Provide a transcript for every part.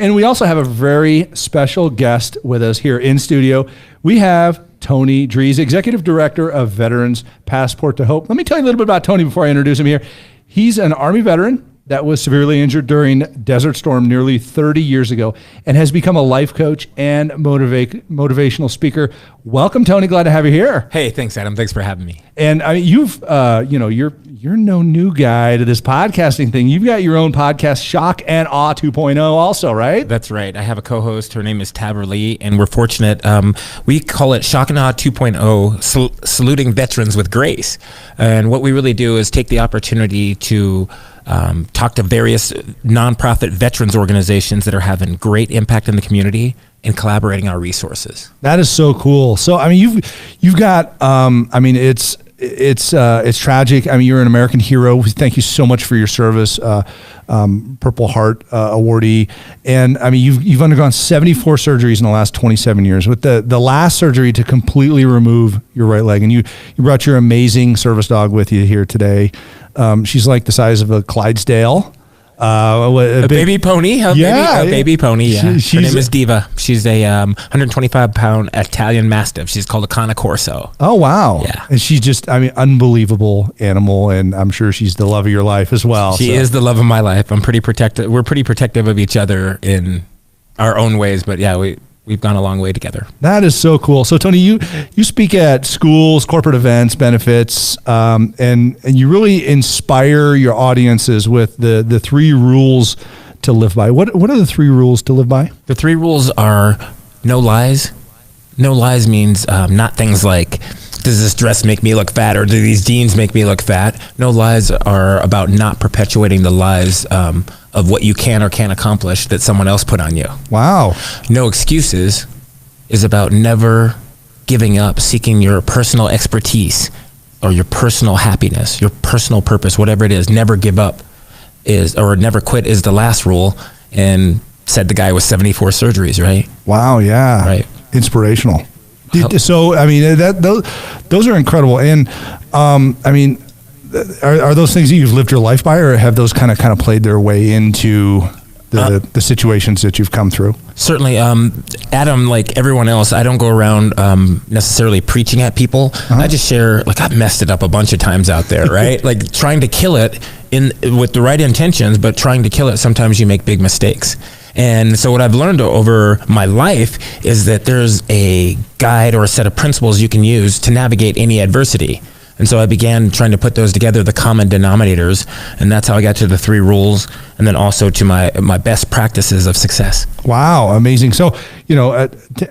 And we also have a very special guest with us here in studio. We have Tony Drees, Executive Director of Veterans Passport to Hope. Let me tell you a little bit about Tony before I introduce him here. He's an Army veteran that was severely injured during Desert Storm nearly 30 years ago and has become a life coach and motivational speaker. Welcome, Tony. Glad to have you here. Hey, thanks, Adam. Thanks for having me. And I mean, you're no new guy to this podcasting thing. You've got your own podcast, Shock and Awe 2.0 also, right? That's right. I have a co-host. Her name is Tabor Lee, and we're fortunate. We call it Shock and Awe 2.0, saluting veterans with grace. And what we really do is take the opportunity to talk to various nonprofit veterans organizations that are having great impact in the community and collaborating our resources. That is so cool. So, I mean, you've got, it's tragic. I mean, you're an American hero. Thank you so much for your service, Purple Heart awardee. And I mean, you've undergone 74 surgeries in the last 27 years, with the last surgery to completely remove your right leg. And you brought your amazing service dog with you here today. She's like the size of a Clydesdale. A baby pony. A baby pony. Yeah. Her name is Diva. She's a 125-pound Italian Mastiff. She's called a Cane Corso. Oh, wow. Yeah. And she's just, I mean, unbelievable animal. And I'm sure she's the love of your life as well. She is the love of my life. I'm pretty protective. We're pretty protective of each other in our own ways. But yeah, we've gone a long way together. That is so cool. So Tony, you speak at schools, corporate events, benefits, and you really inspire your audiences with the 3 rules to live by. What are the 3 rules to live by? The 3 rules are no lies. No lies means not things like, does this dress make me look fat, or do these jeans make me look fat? No lies are about not perpetuating the lies of what you can or can't accomplish that someone else put on you. Wow. No excuses is about never giving up, seeking your personal expertise or your personal happiness, your personal purpose, whatever it is. Never give up or never quit is the last rule. And said the guy with 74 surgeries, right? Wow. Yeah. Right. Inspirational. So, I mean, those are incredible. And, I mean, are those things that you've lived your life by, or have those kind of played their way into the situations that you've come through? Certainly. Adam, like everyone else, I don't go around necessarily preaching at people. I just share, like, I've messed it up a bunch of times out there, right? Like trying to kill it with the right intentions, but trying to kill it, sometimes you make big mistakes. And so what I've learned over my life is that there's a guide or a set of principles you can use to navigate any adversity. And so I began trying to put those together, the common denominators, and that's how I got to the 3 rules, and then also to my best practices of success. Wow, amazing. So,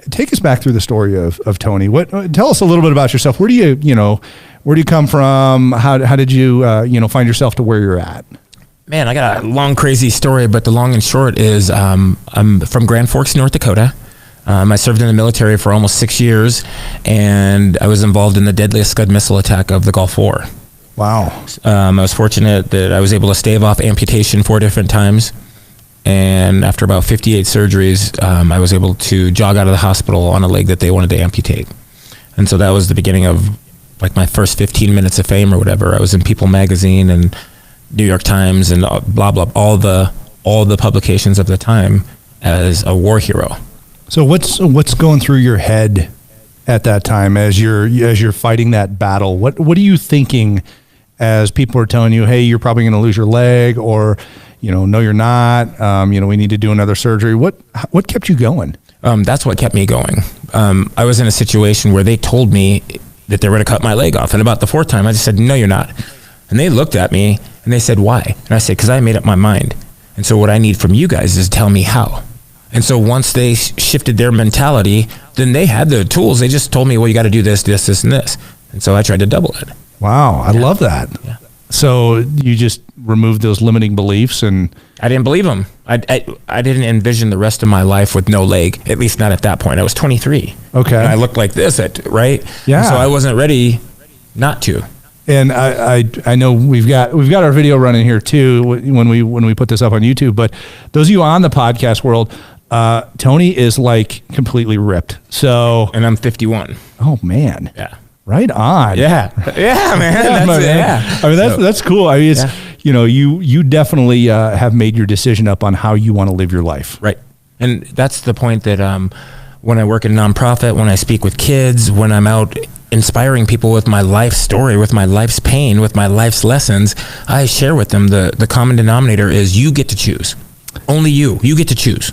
take us back through the story of Tony. Tell us a little bit about yourself. Where do you come from? How did you find yourself to where you're at? Man, I got a long, crazy story, but the long and short is I'm from Grand Forks, North Dakota. I served in the military for almost 6 years, and I was involved in the deadliest Scud missile attack of the Gulf War. Wow. I was fortunate that I was able to stave off amputation 4 different times, and after about 58 surgeries, I was able to jog out of the hospital on a leg that they wanted to amputate. And so that was the beginning of like my first 15 minutes of fame or whatever. I was in People magazine and New York Times and blah blah, all the publications of the time as a war hero. So what's going through your head at that time as you're fighting that battle? What are you thinking as people are telling you, hey, you're probably going to lose your leg, or no, you're not. We need to do another surgery. What kept you going? That's what kept me going. I was in a situation where they told me that they were going to cut my leg off, and about the 4th time, I just said, no, you're not. And they looked at me and they said, why? And I said, because I made up my mind. And so what I need from you guys is tell me how. And so once they shifted their mentality, then they had the tools. They just told me, well, you got to do this, this, this, and this. And so I tried to double it. Wow. I love that. Yeah. So you just removed those limiting beliefs, and I didn't believe them. I didn't envision the rest of my life with no leg, at least not at that point. I was 23. Okay. And I looked like this, right? Yeah. And so I wasn't ready not to. And I know we've got our video running here too when we put this up on YouTube. But those of you on the podcast world, Tony is like completely ripped. So, and I'm 51. Oh man. Yeah. Right on. Yeah. Yeah, man. Yeah. I mean, that's cool. I mean, it's, you definitely have made your decision up on how you want to live your life. Right. And that's the point that when I work in a nonprofit, when I speak with kids, when I'm out inspiring people with my life story, with my life's pain, with my life's lessons, I share with them the common denominator is you get to choose. Only you get to choose.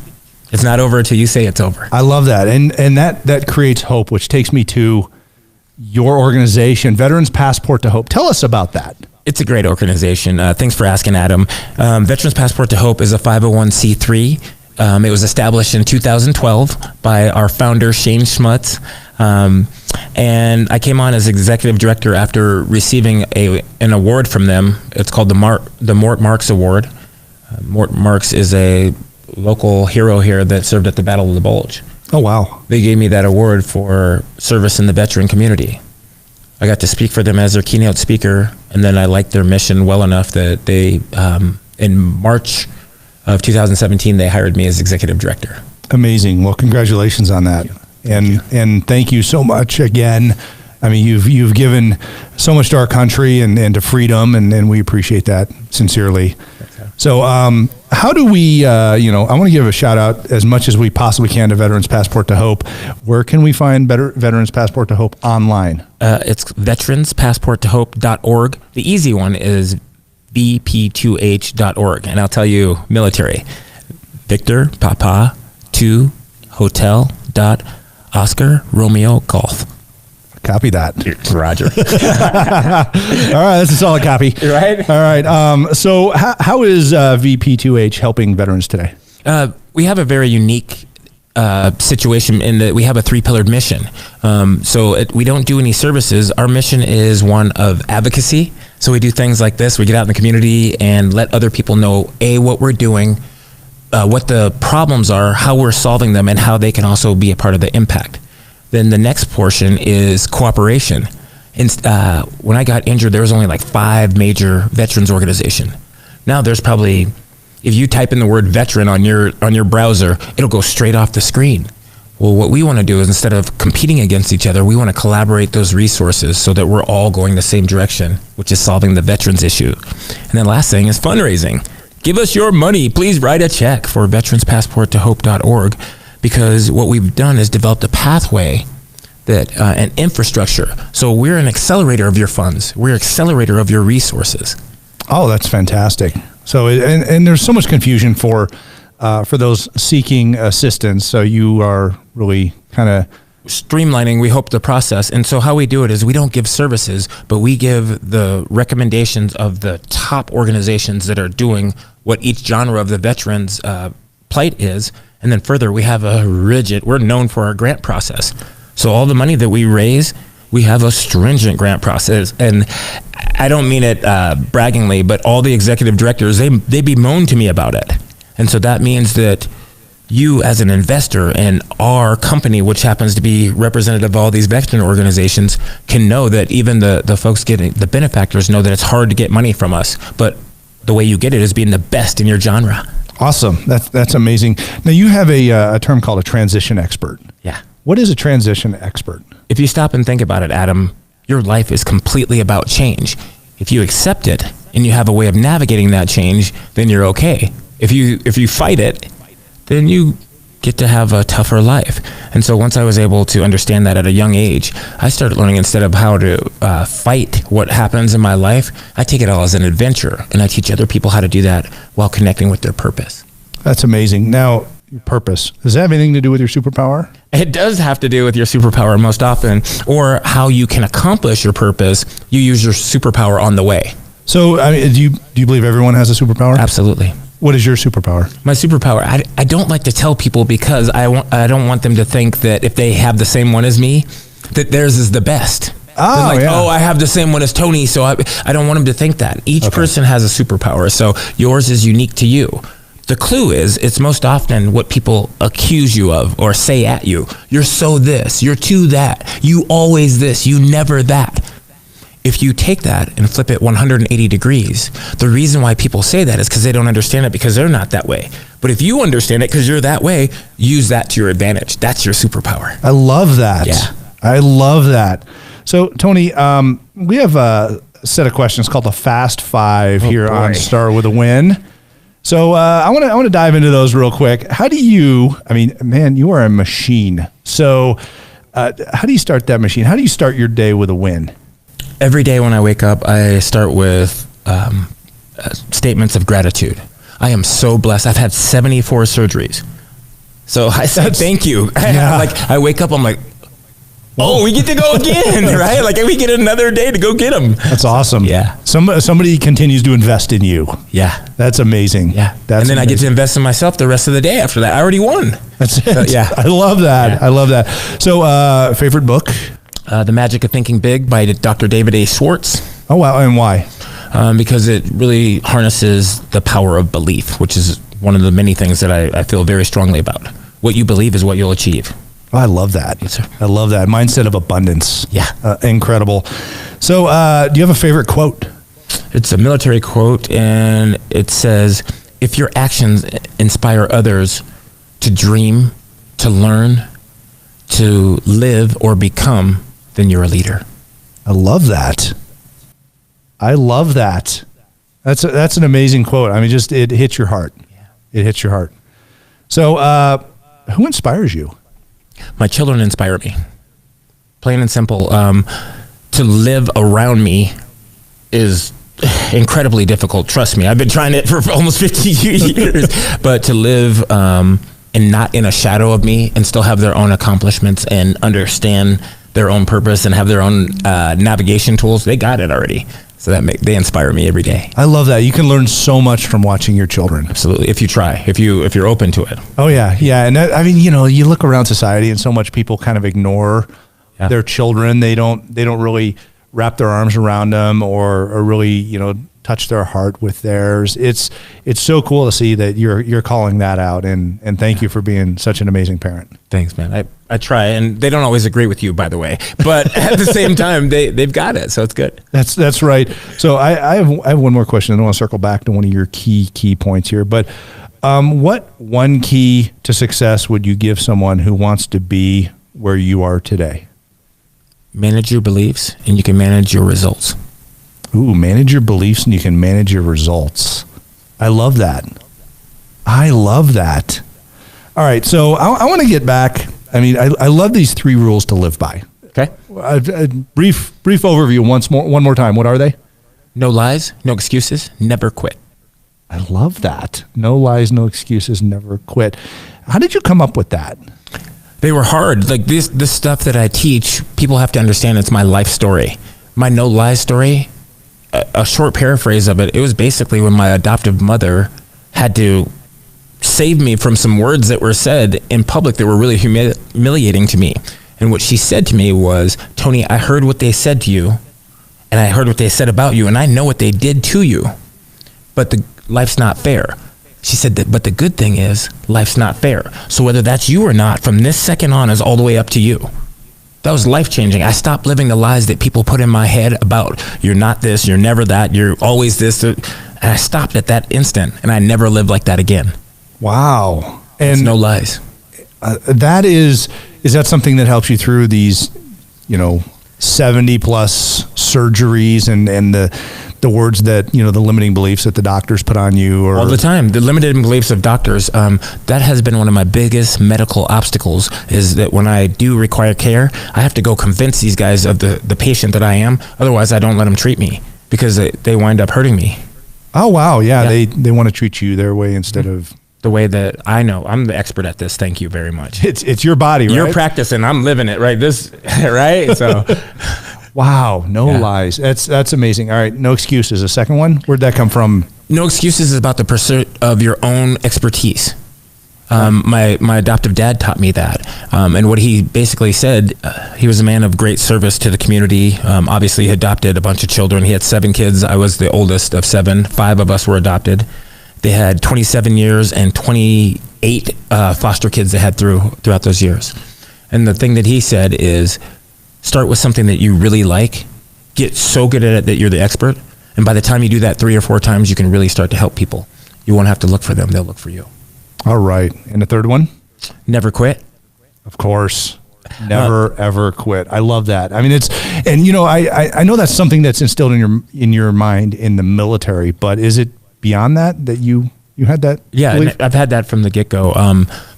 It's not over until you say it's over. I love that. And that creates hope, which takes me to your organization, Veterans Passport to Hope. Tell us about that. It's a great organization. Thanks for asking, Adam. Veterans Passport to Hope is a 501c3. It was established in 2012 by our founder, Shane Schmutz. And I came on as executive director after receiving an award from them. It's called the Mort Marks Award. Mort Marks is a local hero here that served at the Battle of the Bulge. Oh, wow. They gave me that award for service in the veteran community. I got to speak for them as their keynote speaker, and then I liked their mission well enough that they, in March of 2017, they hired me as executive director. Amazing. Well, congratulations on that. And thank you so much again. I mean, you've given so much to our country and to freedom, and we appreciate that sincerely. So how do we, I want to give a shout out as much as we possibly can to Veterans Passport to Hope. Where can we find Veterans Passport to Hope online? It's veteranspassporttohope.org. The easy one is vp2h.org. And I'll tell you, military, Victor, Papa, 2, Hotel, Oscar, Romeo, Golf. Copy that. Roger. All right, that's a solid copy. Right? All right. So how is VP2H helping veterans today? We have a very unique situation in that we have a 3-pillared mission. We don't do any services. Our mission is one of advocacy. So we do things like this. We get out in the community and let other people know, what we're doing, what the problems are, how we're solving them, and how they can also be a part of the impact. Then the next portion is cooperation. When I got injured, there was only like 5 major veterans organization. Now there's probably, if you type in the word veteran on your browser, it'll go straight off the screen. Well, what we want to do is instead of competing against each other, we want to collaborate those resources so that we're all going the same direction, which is solving the veterans issue. And then last thing is fundraising. Give us your money. Please write a check for veteranspassporttohope.org. Because what we've done is developed a pathway that an infrastructure. So we're an accelerator of your funds. We're an accelerator of your resources. Oh, that's fantastic. So and there's so much confusion for those seeking assistance. So you are really kind of streamlining, we hope, the process. And so how we do it is we don't give services, but we give the recommendations of the top organizations that are doing what each genre of the veterans plight is. And then further, we have we're known for our grant process. So all the money that we raise, we have a stringent grant process. And I don't mean it braggingly, but all the executive directors, they bemoan to me about it. And so that means that you as an investor and our company, which happens to be representative of all these veteran organizations, can know that even the folks getting, the benefactors know that it's hard to get money from us. But the way you get it is being the best in your genre. Awesome. That's amazing. Now you have a term called a transition expert. Yeah. What is a transition expert? If you stop and think about it, Adam, your life is completely about change. If you accept it and you have a way of navigating that change, then you're okay. If you fight it, then you get to have a tougher life. And so once I was able to understand that at a young age, I started learning instead of how to fight what happens in my life, I take it all as an adventure, and I teach other people how to do that while connecting with their purpose. That's amazing. Now, your purpose, does that have anything to do with your superpower? It does have to do with your superpower most often, or how you can accomplish your purpose. You use your superpower on the way. So, I mean, do you believe everyone has a superpower? Absolutely. What is your superpower? My superpower, I don't like to tell people because I don't want them to think that if they have the same one as me, that theirs is the best. Oh, like, yeah. Oh, I have the same one as Tony, so I don't want them to think that. Each person has a superpower, so yours is unique to you. The clue is, it's most often what people accuse you of or say at you. You're so this, you're too that, you always this, you never that. If you take that and flip it 180 degrees, the reason why people say that is because they don't understand it because they're not that way. But if you understand it because you're that way, use that to your advantage. That's your superpower. I love that. Yeah. I love that. So, Tony, we have a set of questions called the Fast Five here on Star with a Win. So I want to dive into those real quick. How do you? I mean, man, you are a machine. So how do you start that machine? How do you start your day with a win? Every day when I wake up, I start with statements of gratitude. I am so blessed. I've had 74 surgeries. So I say thank you. Yeah. Like I wake up, I'm like, oh, we get to go again, right? Like we get another day to go get them. That's awesome. Yeah. Somebody continues to invest in you. Yeah. That's amazing. Yeah. That's and then amazing. I get to invest in myself the rest of the day after that. I already won. That's it. So, yeah. I love that. Yeah. I love that. So favorite book? The Magic of Thinking Big by Dr. David A. Schwartz. Oh, wow. And why? Because it really harnesses the power of belief, which is one of the many things that I feel very strongly about. What you believe is what you'll achieve. Oh, I love that. Yes, sir. I love that. Mindset of abundance. Yeah. Incredible. So do you have a favorite quote? It's a military quote, and it says, if your actions inspire others to dream, to learn, to live, or become, then you're a leader. I love that. I love that. That's an amazing quote. I mean, just it hits your heart. Yeah. It hits your heart. So who inspires you? My children inspire me. Plain and simple. To live around me is incredibly difficult. Trust me. I've been trying it for almost 50 years. But to live and not in a shadow of me and still have their own accomplishments and understand their own purpose and have their own navigation tools, they got it already. So they inspire me every day. I love that. You can learn so much from watching your children. Absolutely. If you try, if you're open to it. Oh yeah. Yeah. And that, I mean, you look around society and so much people kind of ignore their children. They don't really wrap their arms around them or really, touch their heart with theirs. It's so cool to see that you're calling that out, and thank you for being such an amazing parent. Thanks, man. I try, and they don't always agree with you, by the way, but at the same time, they've got it, so it's good. That's right. So I have one more question, and I want to circle back to one of your key points here. But what one key to success would you give someone who wants to be where you are today? Manage your beliefs, and you can manage your results. Ooh, manage your beliefs and you can manage your results. I love that. I love that. All right, so I want to get back. I mean, I love these 3 rules to live by. Okay. A brief overview one more time. What are they? No lies, no excuses, never quit. I love that. No lies, no excuses, never quit. How did you come up with that? They were hard. Like this stuff that I teach, people have to understand it's my life story. My no lies story, a short paraphrase of it, it was basically when my adoptive mother had to save me from some words that were said in public that were really humiliating to me. And what she said to me was, Tony, I heard what they said to you, and I heard what they said about you, and I know what they did to you, but life's not fair. She said that, but the good thing is life's not fair. So whether that's you or not, from this second on is all the way up to you. That was life-changing. I stopped living the lies that people put in my head about you're not this, you're never that, you're always this. And I stopped at that instant, and I never lived like that again. Wow. And no lies. Is that something that helps you through these, 70 plus surgeries and the words that, the limiting beliefs that the doctors put on you? Or all the time. The limiting beliefs of doctors, that has been one of my biggest medical obstacles, is that when I do require care, I have to go convince these guys of the patient that I am. Otherwise, I don't let them treat me because they wind up hurting me. Oh, wow. Yeah. They want to treat you their way instead of the way that I know. I'm the expert at this. Thank you very much. It's your body, right? You're practicing. I'm living it, right? Right? So... Wow, no lies. That's amazing. All right, no excuses. The second one, where'd that come from? No excuses is about the pursuit of your own expertise. My adoptive dad taught me that. And what he basically said, he was a man of great service to the community. Obviously, he adopted a bunch of children. He had 7 kids. I was the oldest of 7. 5 of us were adopted. They had 27 years and 28 foster kids they had throughout those years. And the thing that he said is, start with something that you really like, get so good at it that you're the expert, and by the time you do that 3 or 4 times, you can really start to help people. You won't have to look for them, they'll look for you. All right. And the third one? Never quit. Of course. Never, ever quit. I love that. I mean, I know that's something that's instilled in your mind in the military, but is it beyond that you You had that? Yeah, belief? and I've had that from the get-go.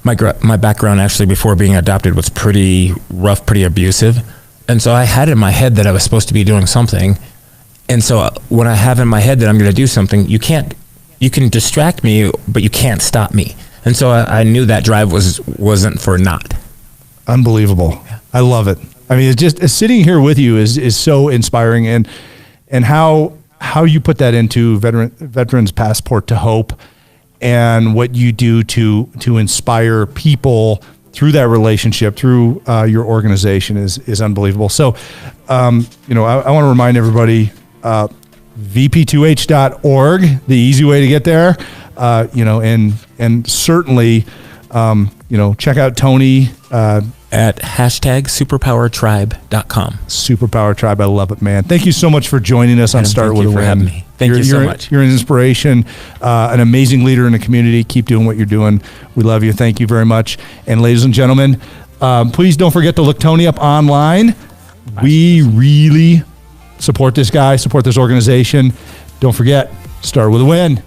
My background actually before being adopted was pretty rough, pretty abusive. And so I had in my head that I was supposed to be doing something. And so when I have in my head that I'm going to do something, you can distract me, but you can't stop me. And so I knew that drive wasn't for naught. Unbelievable. Yeah. I love it. I mean, it's just sitting here with you is so inspiring, and how you put that into Veterans Passport to Hope, and what you do to inspire people through that relationship, through your organization is unbelievable. So, I want to remind everybody, vp2h.org, the easy way to get there, and certainly, check out Tony, at #superpowertribe.com. Superpower Tribe. I love it, man. Thank you so much for joining us on Start With a Win. Having me. Thank you so much. You're an inspiration, an amazing leader in the community. Keep doing what you're doing. We love you. Thank you very much. And ladies and gentlemen, please don't forget to look Tony up online. We really support this guy, support this organization. Don't forget, Start With a Win.